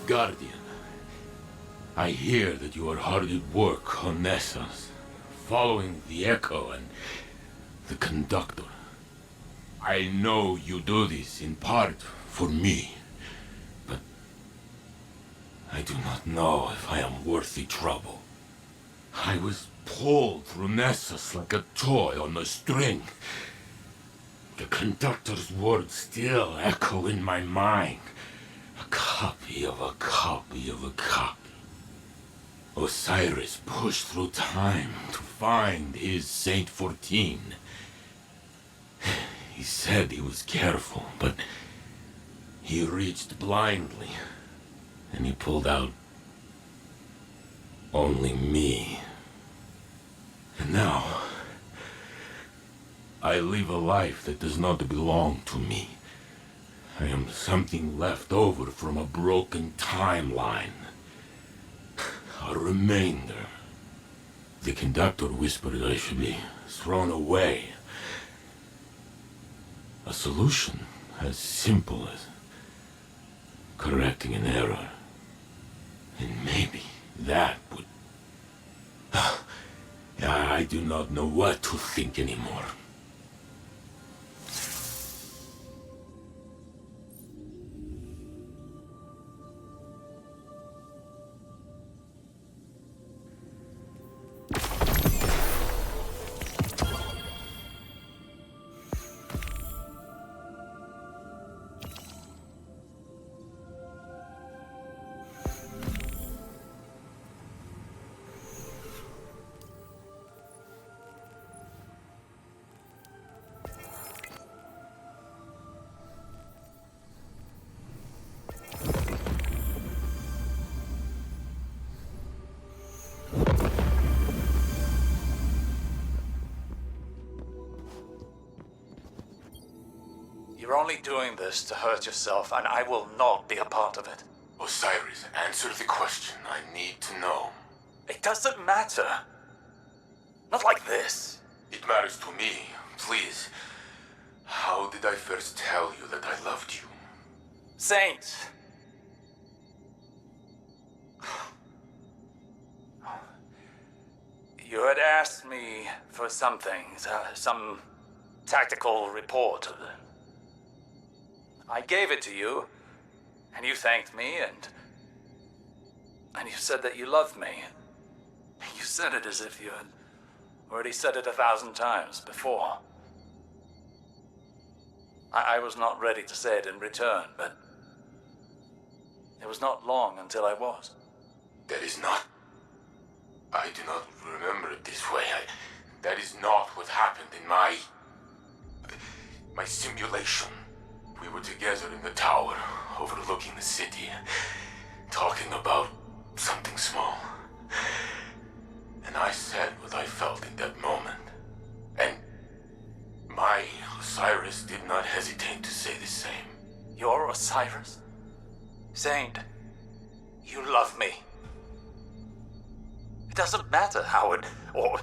Guardian. I hear that you are hard at work on Nessus, following the Echo and the Conductor. I know you do this in part for me, but I do not know if I am worthy trouble. I was pulled through Nessus like a toy on a string. The Conductor's words still echo in my mind. A copy of a copy of a copy. Osiris pushed through time to find his Saint 14. He said he was careful, but he reached blindly, and he pulled out only me. And now, I live a life that does not belong to me. I am something left over from a broken timeline. A remainder. The Conductor whispered I should be thrown away. A solution as simple as correcting an error. And maybe that would... I do not know what to think anymore. You're only doing this to hurt yourself, and I will not be a part of it. Osiris, answer the question. I need to know. It doesn't matter. Not like this. It matters to me. Please. How did I first tell you that I loved you? Saint! You had asked me for something, some tactical report. I gave it to you, and you thanked me, and you said that you loved me. You said it as if you had already said it 1,000 times before. I was not ready to say it in return, but it was not long until I was. That is not... I do not remember it this way. That is not what happened in my simulation. We were together in the tower, overlooking the city, talking about something small. And I said what I felt in that moment. And my Osiris did not hesitate to say the same. Your Osiris? Saint, you love me. It doesn't matter how it or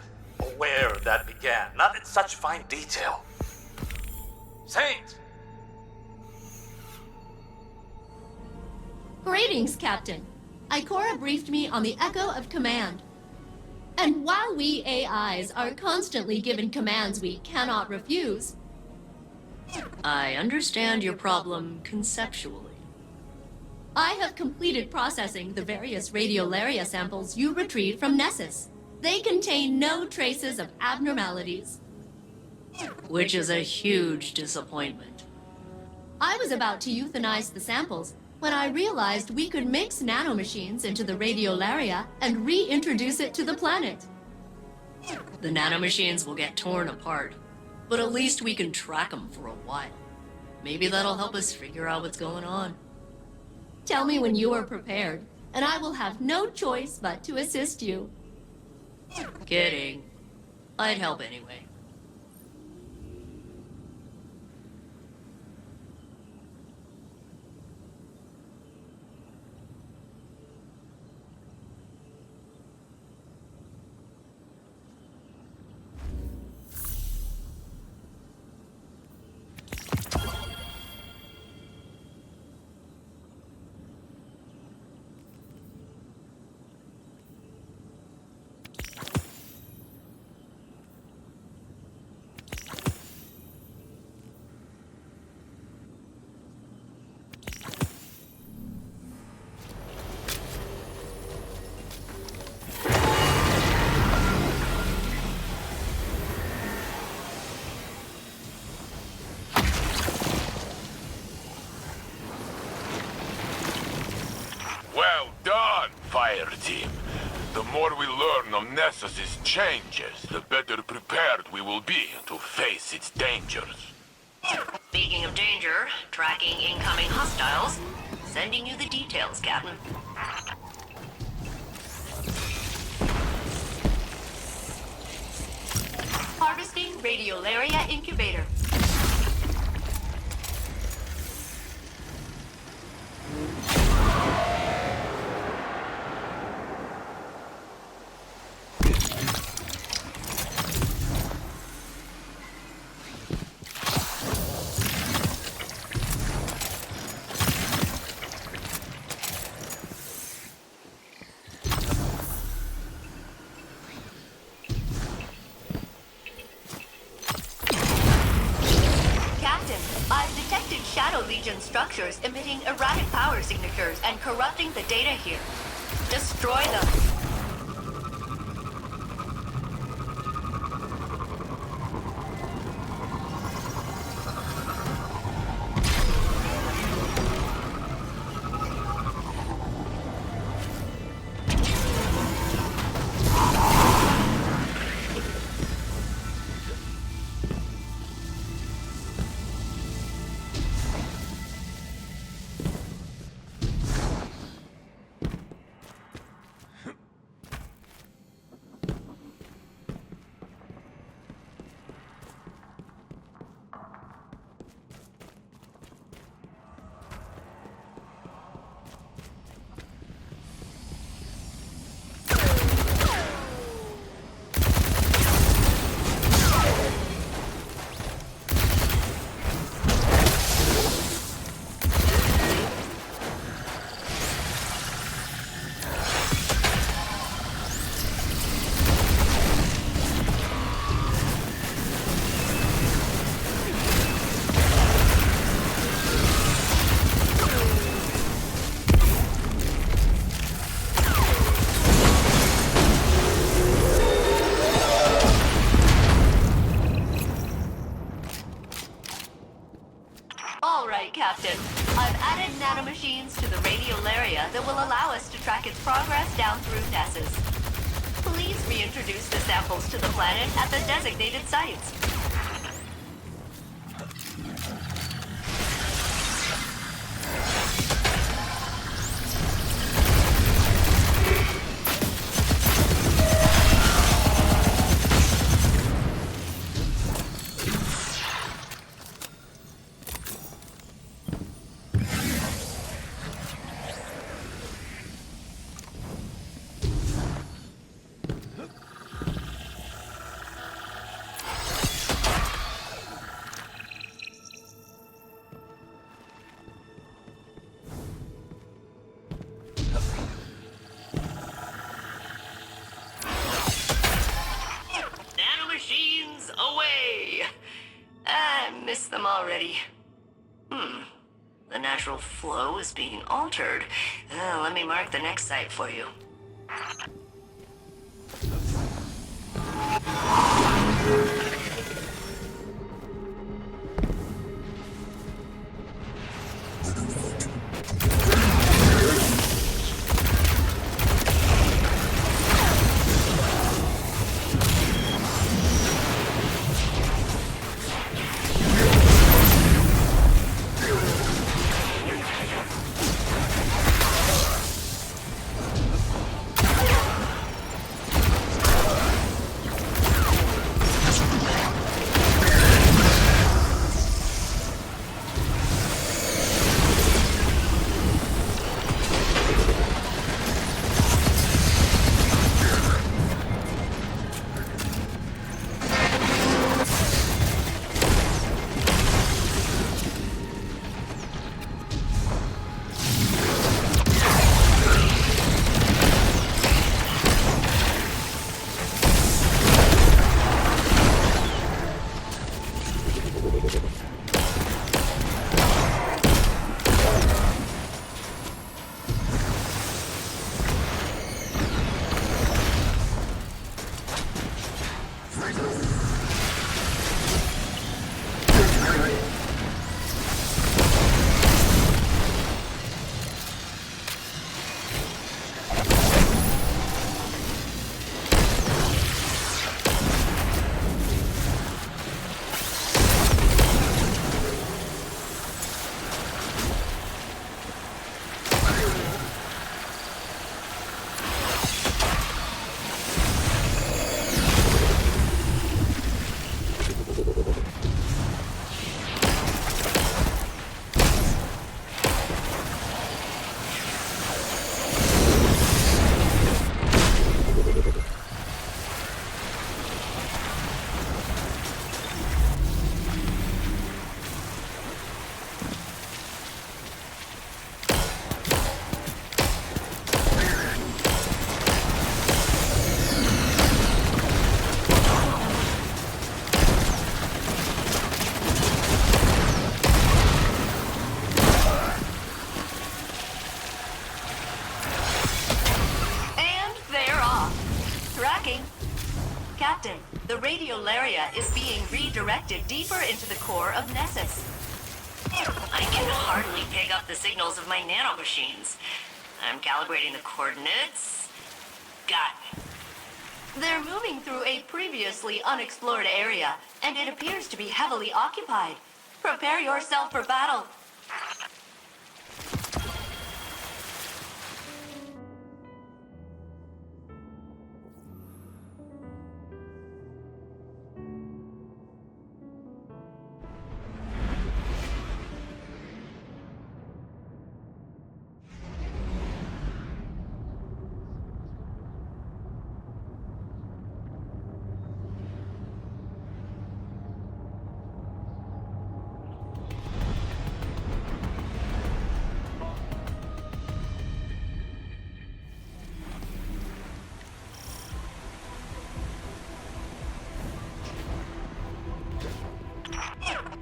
where that began, not in such fine detail. Saint! Greetings, Captain. Ikora briefed me on the Echo of Command. And while we AIs are constantly given commands we cannot refuse... I understand your problem conceptually. I have completed processing the various radiolaria samples you retrieved from Nessus. They contain no traces of abnormalities. Which is a huge disappointment. I was about to euthanize the samples when I realized we could mix nanomachines into the radiolaria and reintroduce it to the planet. The nanomachines will get torn apart, but at least we can track them for a while. Maybe that'll help us figure out what's going on. Tell me when you are prepared, and I will have no choice but to assist you. Kidding. I'd help anyway. entire team. The more we learn of Nessus's changes, the better prepared we will be to face its dangers. Speaking of danger, tracking incoming hostiles. Sending you the details, Captain. Harvesting Radiolaria Incubator. I've detected Shadow Legion structures emitting erratic power signatures and corrupting the data here. Destroy them. Captain. I've added nanomachines to the Radiolaria that will allow us to track its progress down through Nessus. Please reintroduce the samples to the planet at the designated sites. Away! I miss them already. The natural flow is being altered. Let me mark the next site for you. radiolaria is being redirected deeper into the core of Nessus. I can hardly pick up the signals of my nanomachines. I'm calibrating the coordinates. Got it. They're moving through a previously unexplored area, and it appears to be heavily occupied. Prepare yourself for battle.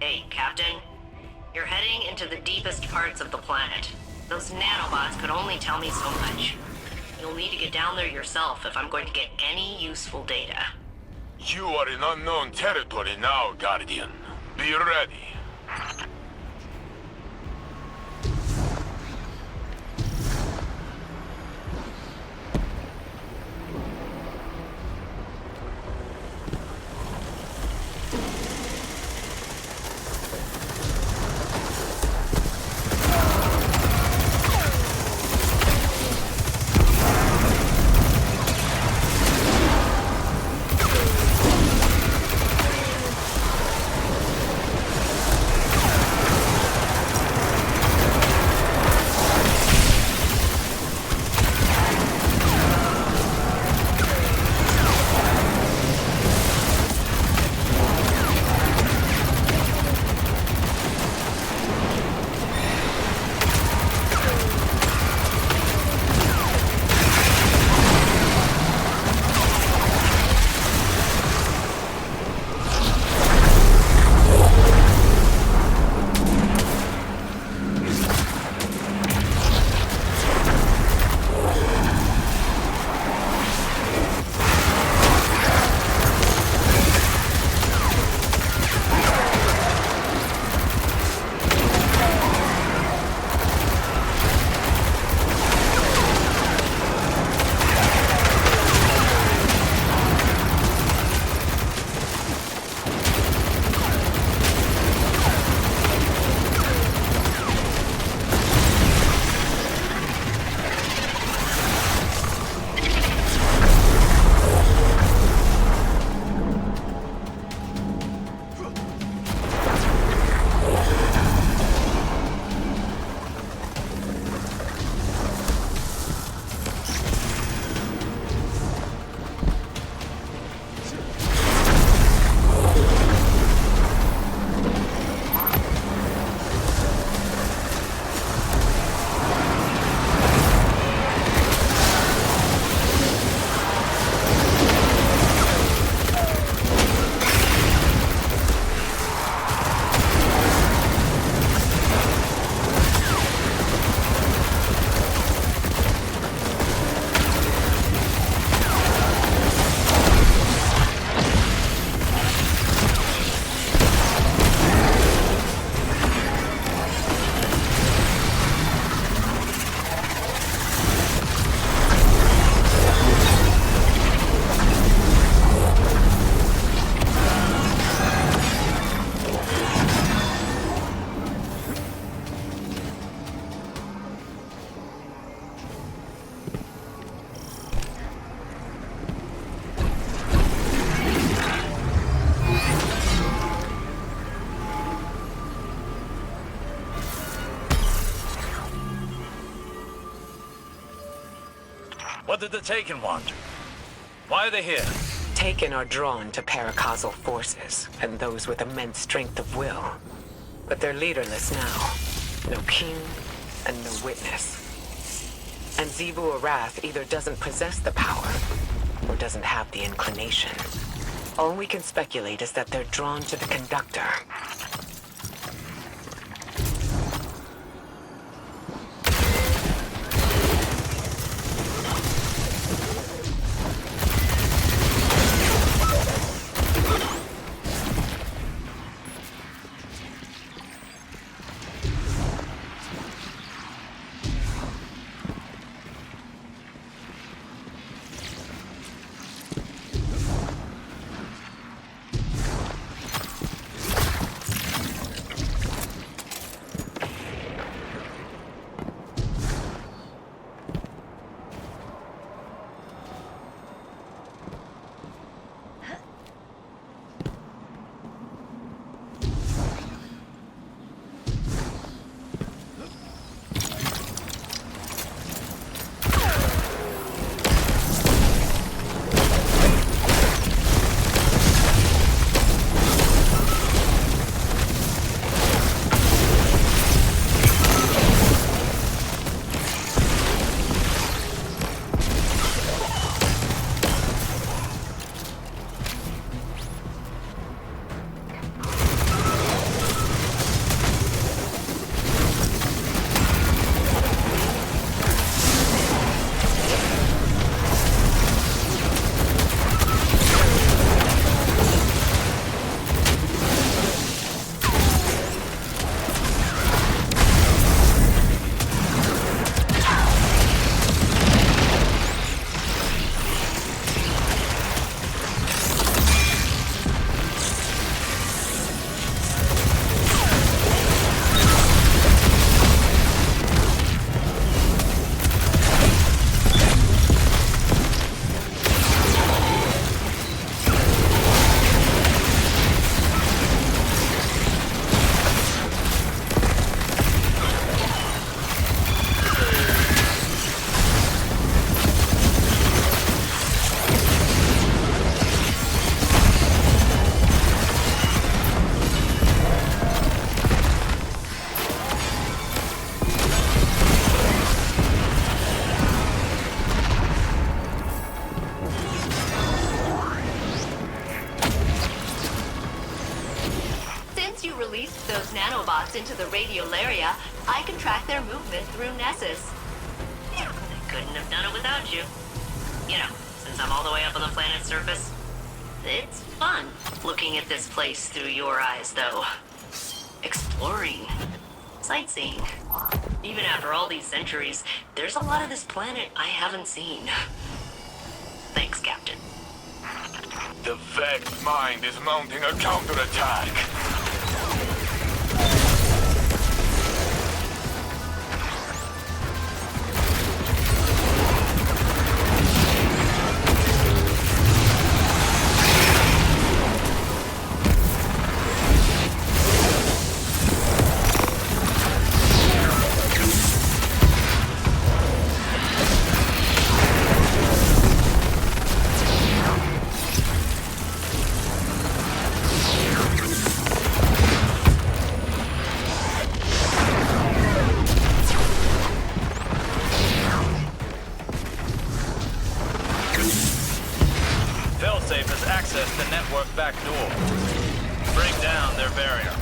Hey, Captain. You're heading into the deepest parts of the planet. Those nanobots could only tell me so much. You'll need to get down there yourself if I'm going to get any useful data. You are in unknown territory now, Guardian. Be ready. What did the Taken want? Why are they here? Taken are drawn to paracausal forces and those with immense strength of will. But they're leaderless now. No king and no witness. And Zebu Arath either doesn't possess the power or doesn't have the inclination. All we can speculate is that they're drawn to the Conductor. access into the radiolaria, I can track their movement through Nessus. I couldn't have done it without you. You know, since I'm all the way up on the planet's surface. It's fun looking at this place through your eyes, though. Exploring. Sightseeing. Even after all these centuries, there's a lot of this planet I haven't seen. Thanks, Captain. The Vex mind is mounting a counterattack. Failsafe has accessed the network back door. Break down their barrier.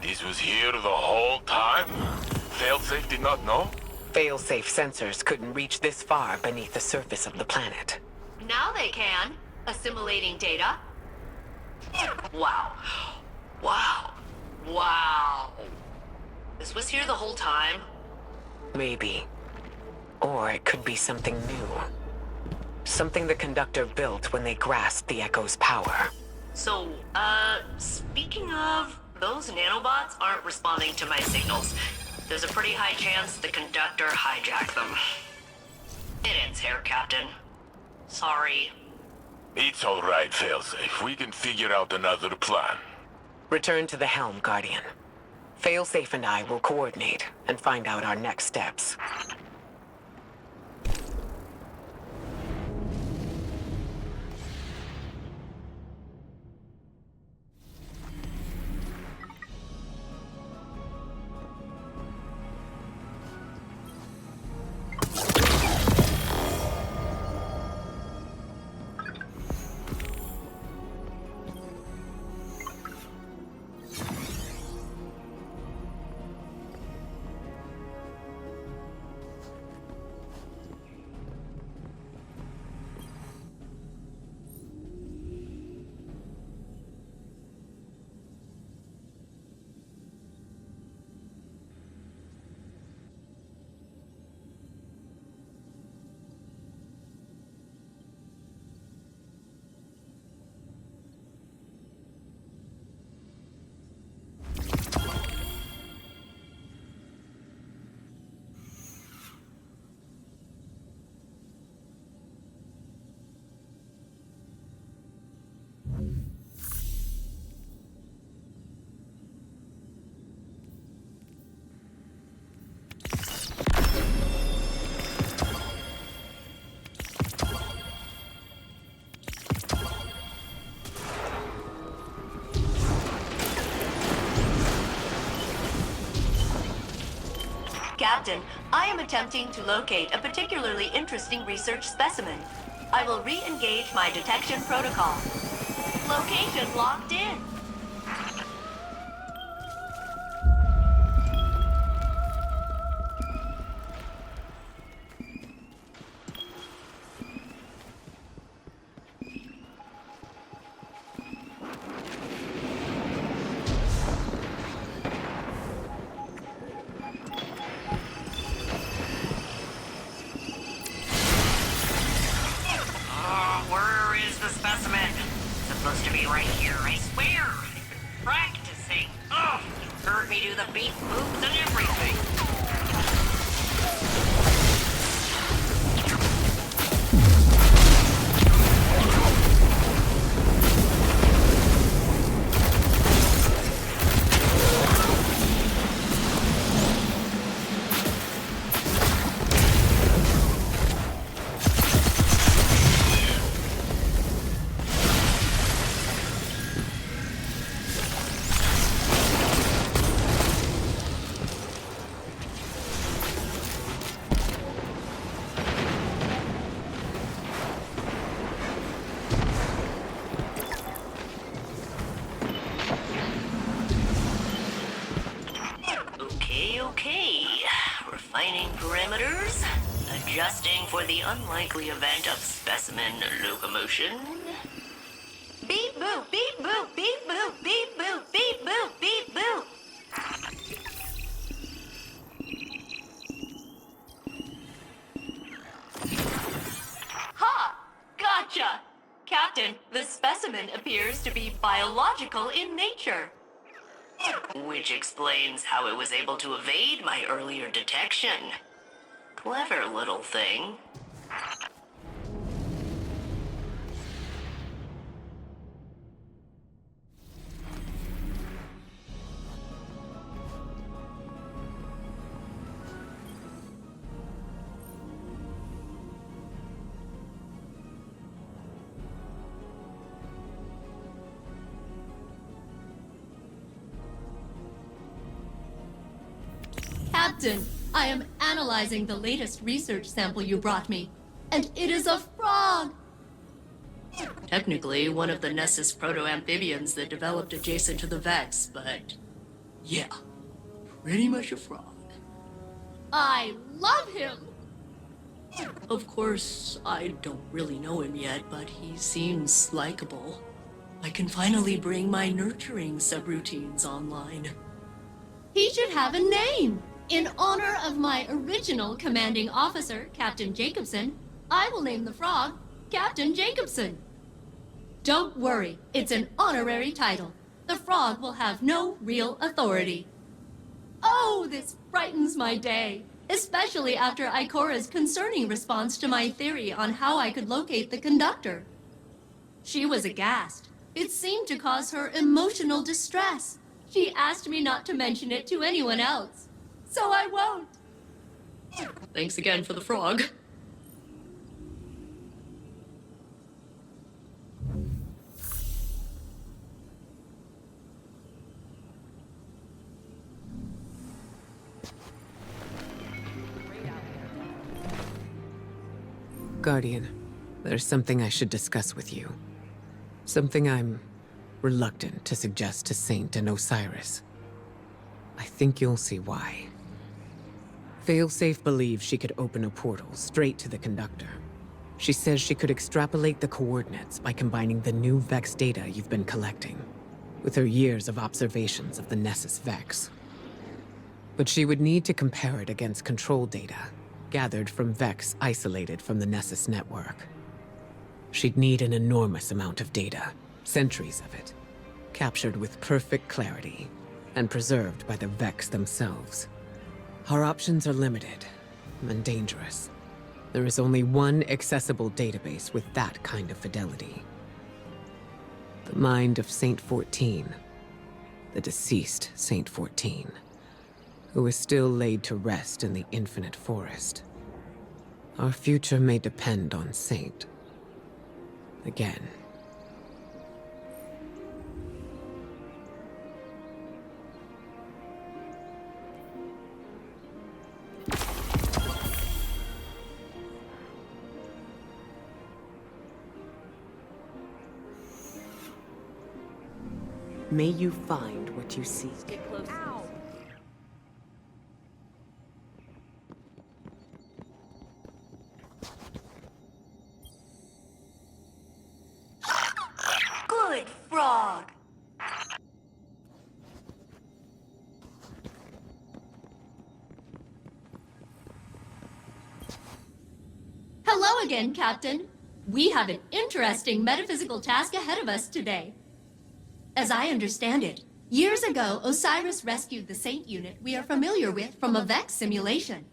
This was here the whole time? Failsafe did not know? Failsafe sensors couldn't reach this far beneath the surface of the planet. Now they can, assimilating data. Wow. Wow. Wow. This was here the whole time? Maybe. Or it could be something new. Something the Conductor built when they grasped the Echo's power. So, speaking of, those nanobots aren't responding to my signals. There's a pretty high chance the Conductor hijacked them. It ends here, Captain. Sorry. It's all right, Failsafe. We can figure out another plan. Return to the helm, Guardian. Failsafe and I will coordinate and find out our next steps. Captain, I am attempting to locate a particularly interesting research specimen. I will re-engage my detection protocol. Location locked in. supposed to be right here, I swear. I've been practicing. Oh, you heard me do the beat moves and everything. Okay. Refining parameters. Adjusting for the unlikely event of specimen locomotion. Beep boop, beep boop, beep boop, beep boop, beep boop, beep boop. Ha! Gotcha! Captain, the specimen appears to be biological in nature. Which explains how it was able to evade my earlier detection. Clever little thing. Captain, I am analyzing the latest research sample you brought me, and it is a frog! Technically, one of the Nessus proto-amphibians that developed adjacent to the Vex, but yeah, pretty much a frog. I love him! Of course, I don't really know him yet, but he seems likable. I can finally bring my nurturing subroutines online. He should have a name! In honor of my original commanding officer, Captain Jacobson, I will name the frog Captain Jacobson. Don't worry, it's an honorary title. The frog will have no real authority. Oh, this brightens my day, especially after Ikora's concerning response to my theory on how I could locate the conductor. She was aghast. It seemed to cause her emotional distress. She asked me not to mention it to anyone else. So I won't. Thanks again for the frog. Guardian, there's something I should discuss with you. Something I'm reluctant to suggest to Saint and Osiris. I think you'll see why. Failsafe believes she could open a portal straight to the Conductor. She says she could extrapolate the coordinates by combining the new Vex data you've been collecting with her years of observations of the Nessus Vex. But she would need to compare it against control data gathered from Vex isolated from the Nessus network. She'd need an enormous amount of data, centuries of it, captured with perfect clarity and preserved by the Vex themselves. Our options are limited and dangerous. There is only one accessible database with that kind of fidelity. The mind of Saint 14, the deceased Saint 14, who is still laid to rest in the infinite forest. Our future may depend on Saint. Again. May you find what you seek. Ow. Good frog. Hello again, Captain. We have an interesting metaphysical task ahead of us today. As I understand it, years ago, Osiris rescued the Saint unit we are familiar with from a Vex simulation.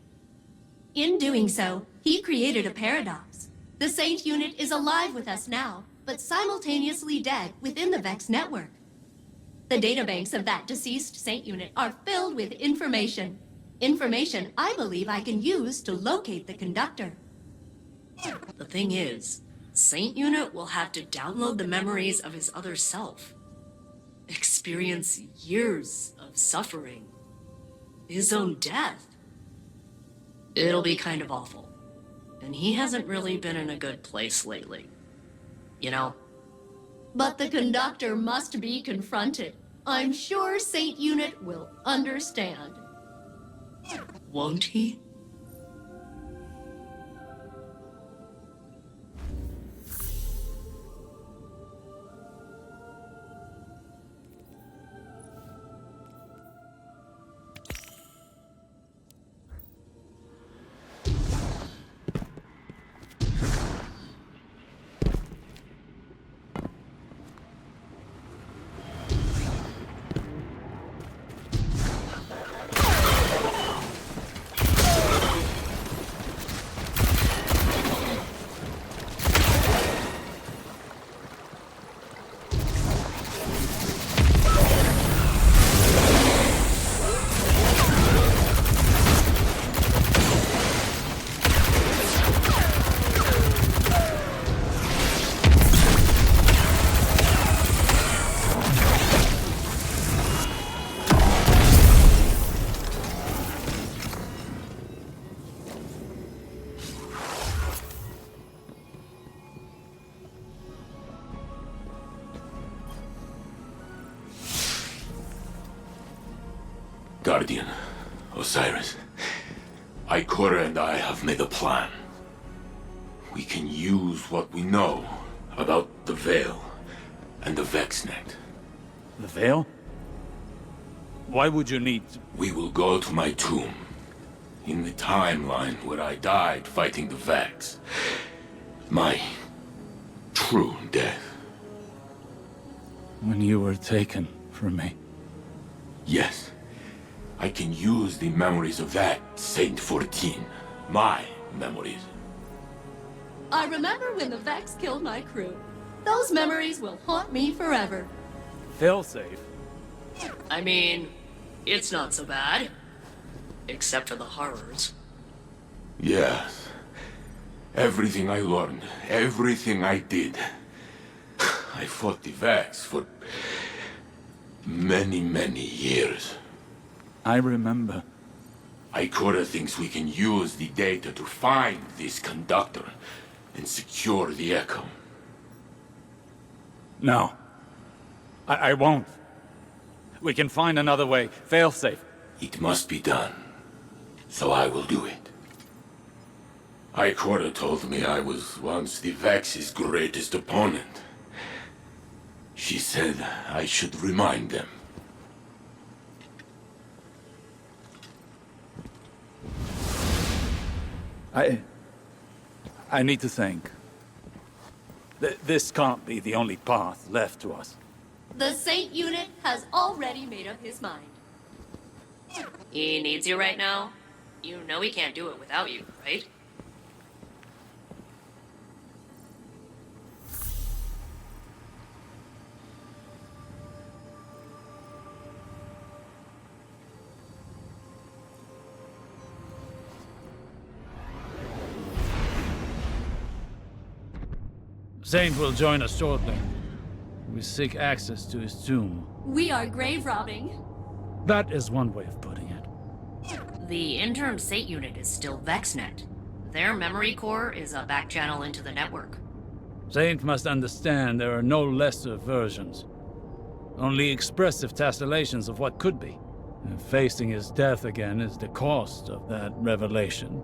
In doing so, he created a paradox. The Saint unit is alive with us now, but simultaneously dead within the Vex network. The databanks of that deceased Saint unit are filled with information. Information I believe I can use to locate the Conductor. The thing is, Saint unit will have to download the memories of his other self. Experience years of suffering. His own death. It'll be kind of awful. And he hasn't really been in a good place lately. You know? But the Conductor must be confronted. I'm sure Saint Unit will understand. Won't he? Guardian, Osiris, Ikora and I have made a plan. We can use what we know about the Veil and the VexNet. The Veil? Why would you need... We will go to my tomb, in the timeline where I died fighting the Vex. My true death. When you were taken from me. Yes. I can use the memories of that Saint 14. My memories. I remember when the Vex killed my crew. Those memories will haunt me forever. Failsafe? I mean, it's not so bad. Except for the horrors. Yes. Everything I learned, everything I did. I fought the Vex for many, many years. I remember. Ikora thinks we can use the data to find this Conductor and secure the Echo. No. I won't. We can find another way. Failsafe. It must be done. So I will do it. Ikora told me I was once the Vex's greatest opponent. She said I should remind them. I need to think. This can't be the only path left to us. The Saint Unit has already made up his mind. He needs you right now? You know he can't do it without you, right? Saint will join us shortly. We seek access to his tomb. We are grave robbing. That is one way of putting it. The interim Saint Unit is still VexNet. Their memory core is a back channel into the network. Saint must understand there are no lesser versions. Only expressive tessellations of what could be. And facing his death again is the cost of that revelation.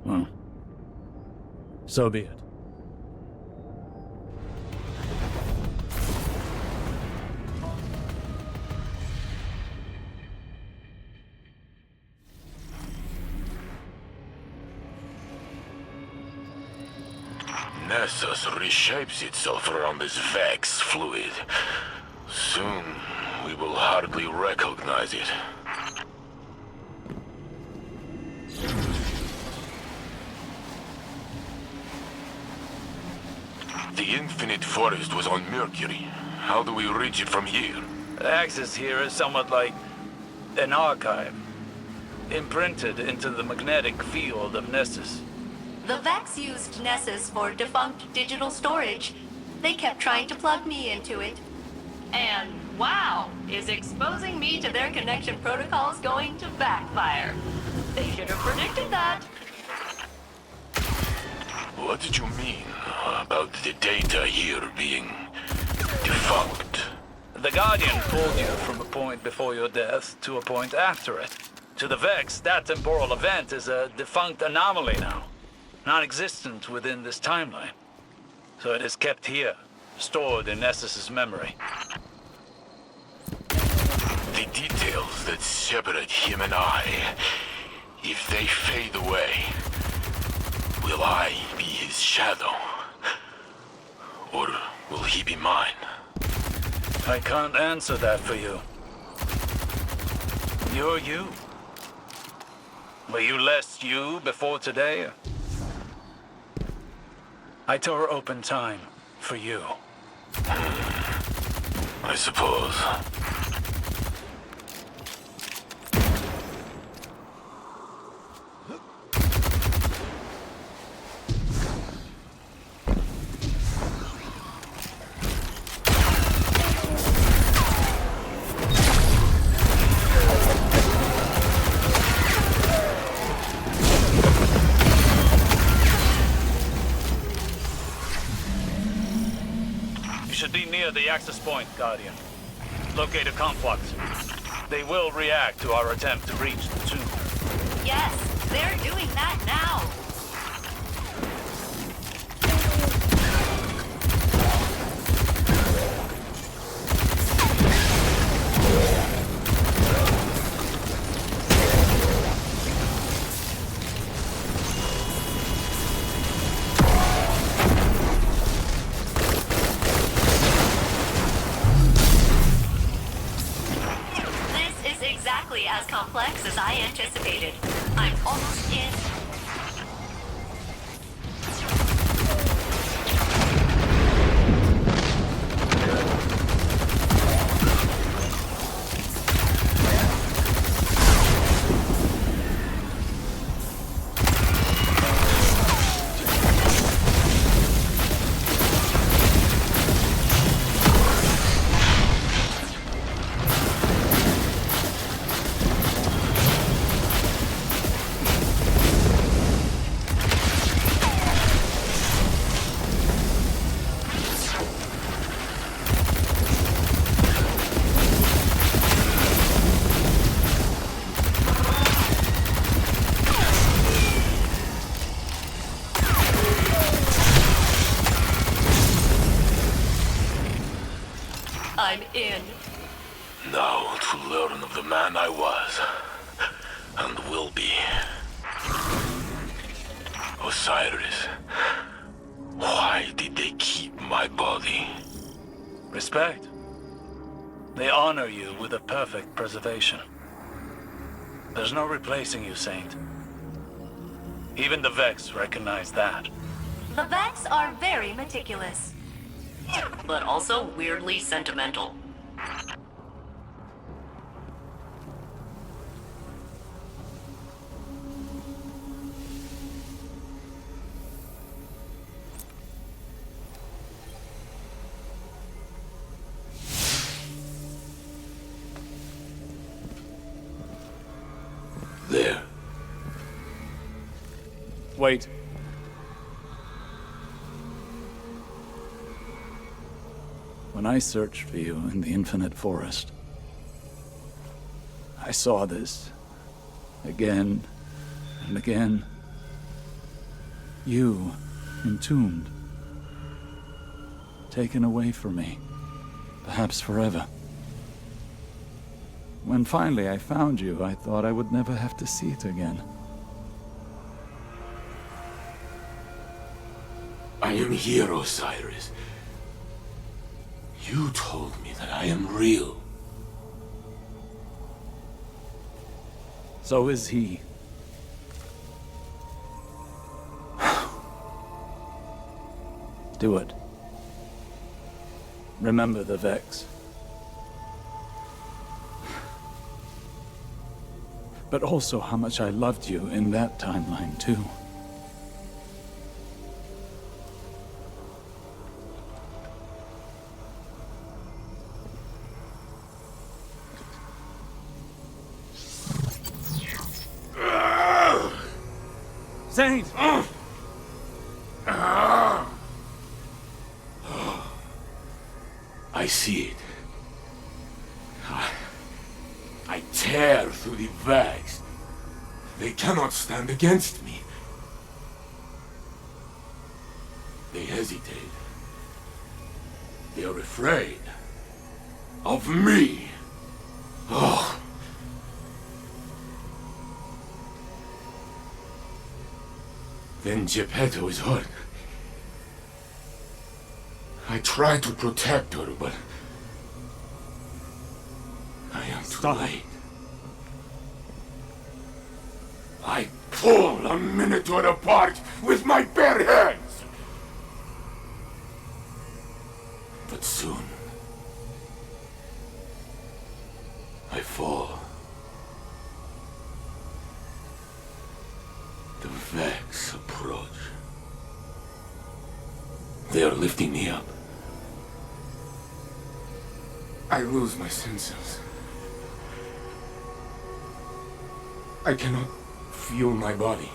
Well, so be it. Nessus reshapes itself around this Vex fluid, soon we will hardly recognize it. The Infinite Forest was on Mercury. How do we reach it from here? Access here is somewhat like an archive, imprinted into the magnetic field of Nessus. The Vex used Nessus for defunct digital storage. They kept trying to plug me into it. And wow, is exposing me to their connection protocols going to backfire? They should have predicted that. What did you mean about the data here being defunct? The Guardian pulled you from a point before your death to a point after it. To the Vex, that temporal event is a defunct anomaly now, non-existent within this timeline. So it is kept here, stored in Nessus's memory. The details that separate him and I, if they fade away, will I be his shadow? Or will he be mine? I can't answer that for you. You're you. Were you less you before today? I tore open time for you. I suppose. You should be near the access point, Guardian. Locate a complex. They will react to our attempt to reach the tomb. Yes, they're doing that now. This is exactly as complex as I anticipated. I'm almost in. I'm in. Now to learn of the man I was, and will be. Osiris, why did they keep my body? Respect. They honor you with a perfect preservation. There's no replacing you, Saint. Even the Vex recognize that. The Vex are very meticulous. But also weirdly sentimental. There. Wait. When I searched for you in the Infinite Forest, I saw this again and again. You, entombed, taken away from me, perhaps forever. When finally I found you, I thought I would never have to see it again. I I am here, Osiris. You told me that I am real. So is he. Do it. Remember the Vex. But also how much I loved you in that timeline, too. Saint! I see it. I tear through the Vex. They cannot stand against me. They hesitate. They are afraid. Of me. Oh. Then Geppetto is hurt. I try to protect her, but I am too late. I pull a Minotaur apart with my bare hands. But soon, I fall. The Vex approach. They are lifting me up. I lose my senses. I cannot feel my body.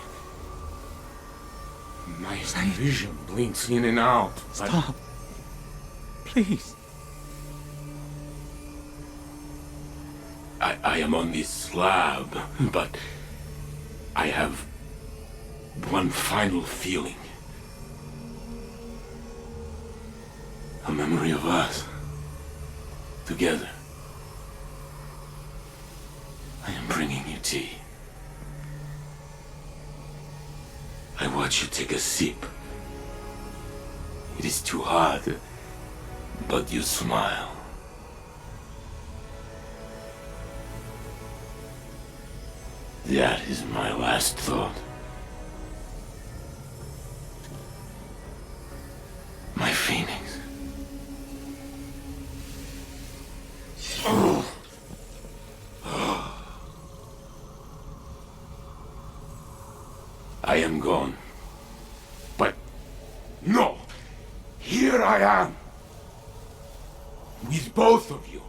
My vision blinks in and out. Stop. Please. I am on this slab, but I have one final feeling. A memory of us. Together. I am bringing you tea. I watch you take a sip. It is too hot, but you smile. That is my last thought. My phoenix. I am gone. But no! Here I am! With both of you.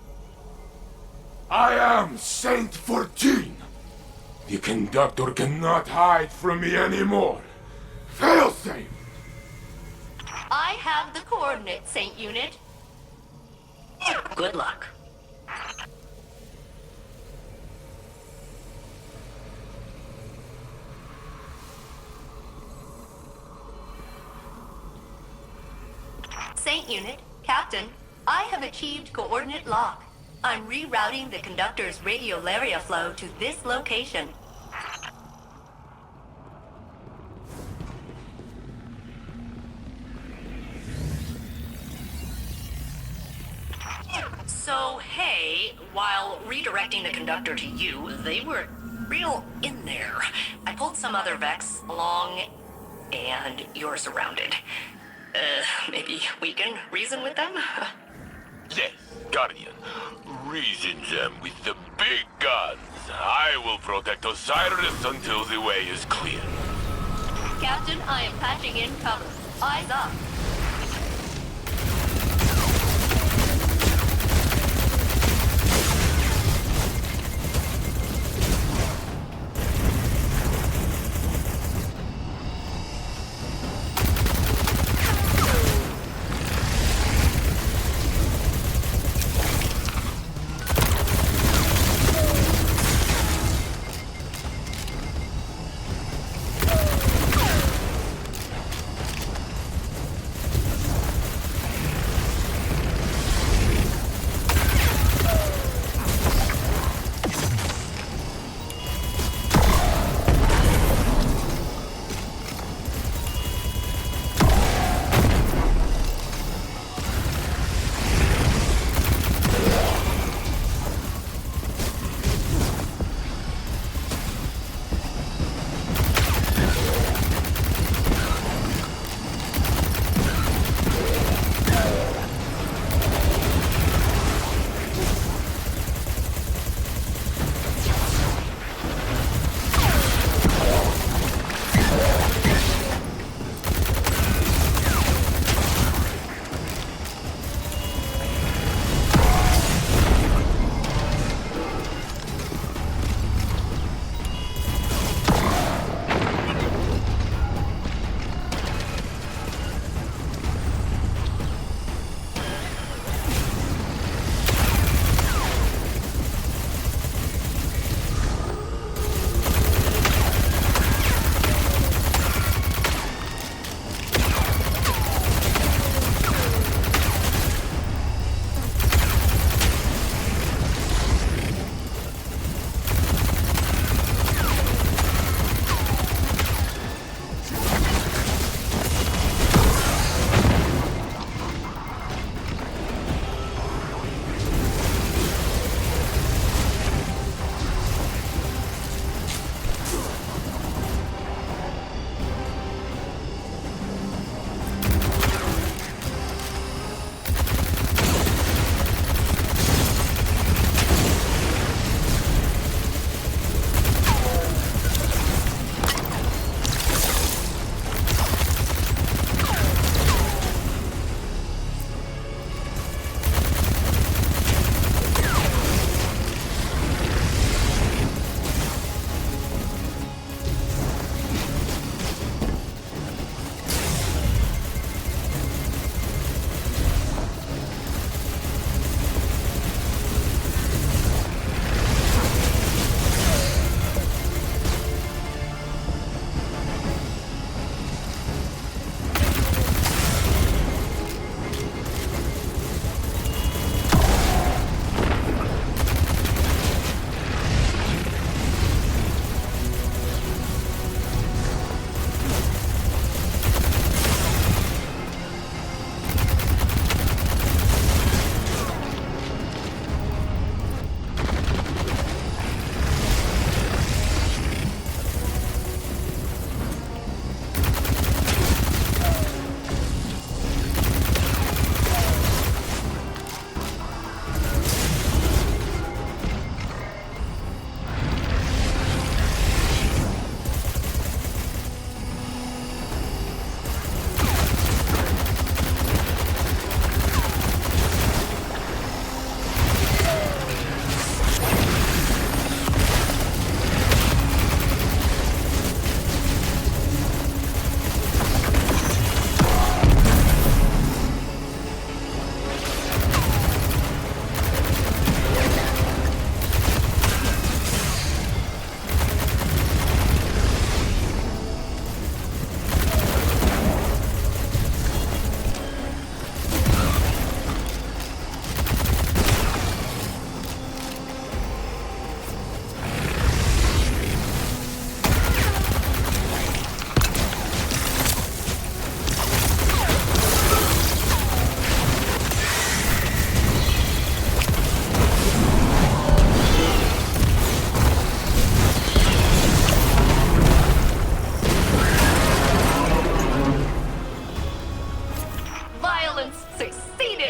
I am Saint 14! The Conductor cannot hide from me anymore. Failsafe! I have the coordinates, Saint Unit. Good luck. Saint Unit, Captain, I have achieved coordinate lock. I'm rerouting the Conductor's radiolaria flow to this location. So, hey, while redirecting the Conductor to you, they were real in there. I pulled some other Vex along, and you're surrounded. Maybe we can reason with them? Yes, Guardian. Reason them with the big guns. I will protect Osiris until the way is clear. Captain, I am patching in cover. Eyes up.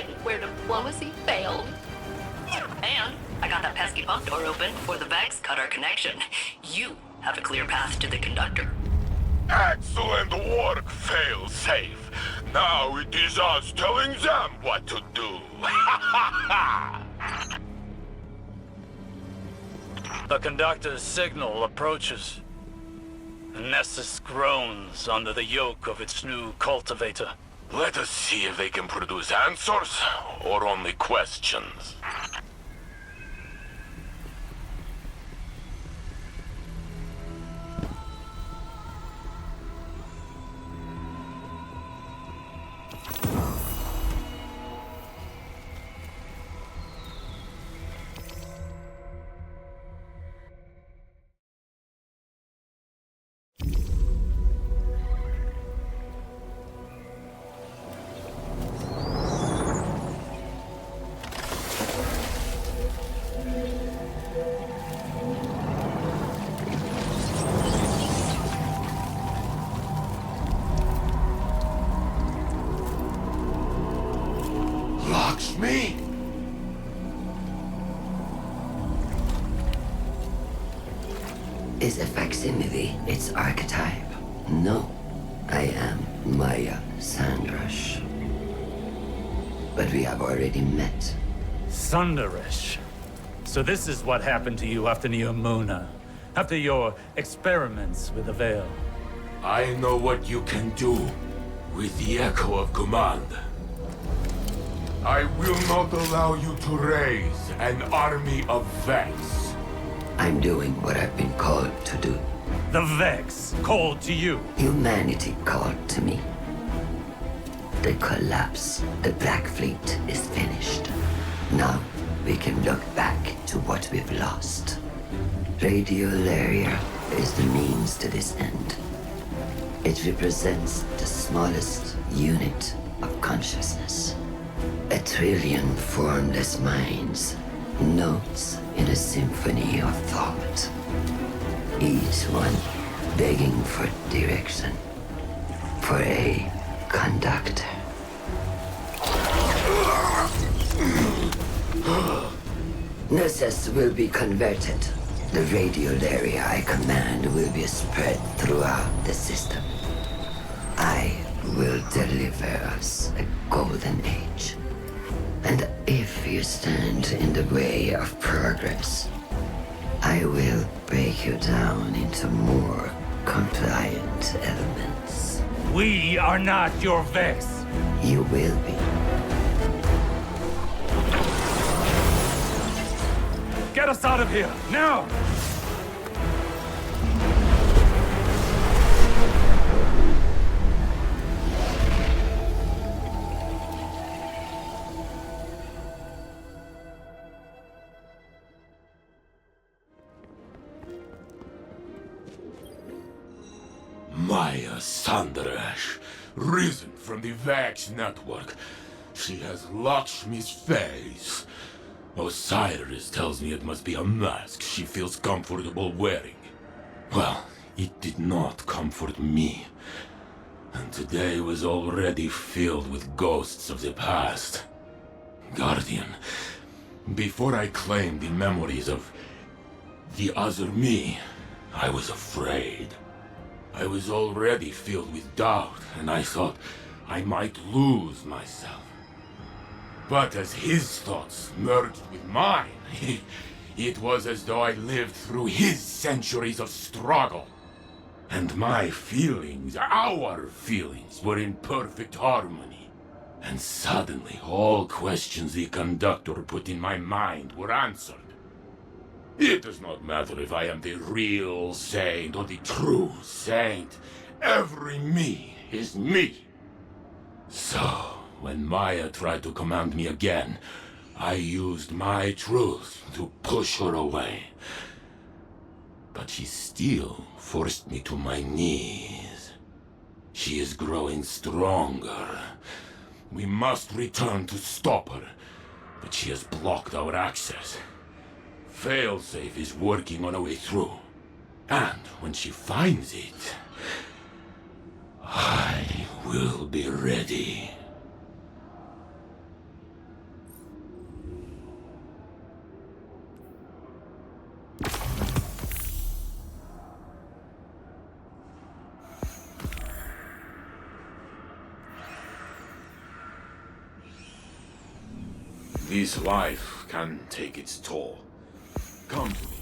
again where diplomacy failed. And I got that pesky bunk door open before the Vex cut our connection. You have a clear path to the Conductor. Excellent work, fail-safe. Now it is us telling them what to do. The Conductor's signal approaches. Nessus groans under the yoke of its new cultivator. Let us see if they can produce answers or only questions. Me? Is a facsimile its archetype? No, I am Maya Sandrash. But we have already met. Sunderish. So this is what happened to you after Neomuna. After your experiments with the Veil. I know what you can do with the Echo of Command. I will not allow you to raise an army of Vex. I'm doing what I've been called to do. The Vex called to you. Humanity called to me. The collapse, the Black Fleet is finished. Now we can look back to what we've lost. Radiolaria is the means to this end. It represents the smallest unit of consciousness. A trillion formless minds, notes in a symphony of thought. Each one begging for direction, for a conductor. Nessus will be converted. The radiolaria I command will be spread throughout the system. I will deliver us a golden age. And if you stand in the way of progress, I will break you down into more compliant elements. We are not your Vex. You will be. Get us out of here, now! Maya Sandrash, risen from the Vax network. She has Lakshmi's face. Osiris tells me it must be a mask she feels comfortable wearing. Well, it did not comfort me. And today was already filled with ghosts of the past. Guardian, before I claimed the memories of the other me, I was afraid. I was already filled with doubt, and I thought I might lose myself. But as his thoughts merged with mine, it was as though I lived through his centuries of struggle. And my feelings, our feelings, were in perfect harmony. And suddenly, all questions the Conductor put in my mind were answered. It does not matter if I am the real saint or the true saint. Every me is me. So, when Maya tried to command me again, I used my truth to push her away. But she still forced me to my knees. She is growing stronger. We must return to stop her, but she has blocked our access. Failsafe is working on a way through. And when she finds it, I will be ready. This life can take its toll. Come to me.